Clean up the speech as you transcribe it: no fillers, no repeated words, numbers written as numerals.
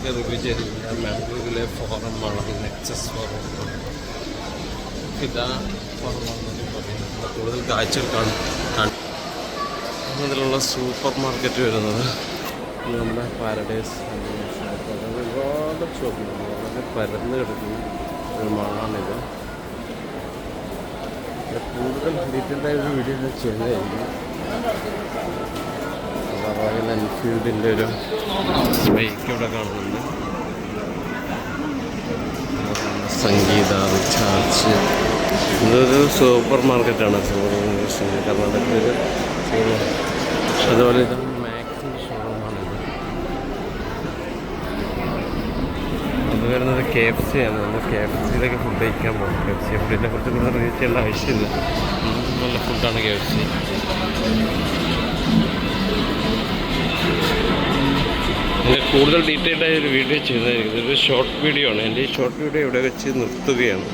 ഒക്കെ റിവ്യൂ ചെയ്തിട്ടില്ല. ബാംഗ്ലൂരിലെ ഫോറം മാൾ, നെക്സസ് ഫോറം ഇതാ ഫോറം മാളെന്ന് പറയുന്നത്. കൂടുതൽ കാഴ്ചകൾ കാണും. അതിലുള്ള സൂപ്പർ മാർക്കറ്റ് വരുന്നത് നമ്മുടെ പാരഡൈസ് ഒരുപാട് ഷോപ്പുണ്ട്. വളരെ പരന്ന് കിടക്കുന്ന ഒരു മാളാണിത്. കൂടുതൽ ഡീറ്റെയിൽഡായ ഒരു വീഡിയോ ചെയ്യുന്നതായിരിക്കും. റോയൽ എൻഫീൽഡിൻ്റെ ഒരു ബൈക്ക് ഇവിടെ കാണുന്നുണ്ട്. സംഗീത റിച്ചാർജ്. ഇതൊരു സൂപ്പർ മാർക്കറ്റാണ്. കർണാടകത്തിൽ അതുപോലെ ഇത് മാക്സിൻ്റെ ഷോറൂമാണിത്. അത് വരുന്നത് KFC ആണ്. നമ്മൾ KFCയിലൊക്കെ ഫുഡ് കഴിക്കാൻ പോകും. KFC ഫുഡിനെ കുറിച്ച് കൂടുതൽ റിവ്യൂ ചെയ്യേണ്ട ആവശ്യമില്ല. നല്ല ഫുഡാണ് KFC. എൻ്റെ കൂടുതൽ ഡീറ്റെയിൽഡായ ഒരു വീഡിയോ ചെയ്യുന്നതായിരിക്കും. ഇതൊരു ഷോർട്ട് വീഡിയോ ആണ്. എൻ്റെ ഈ ഷോർട്ട് വീഡിയോ ഇവിടെ വെച്ച് നിർത്തുകയാണ്.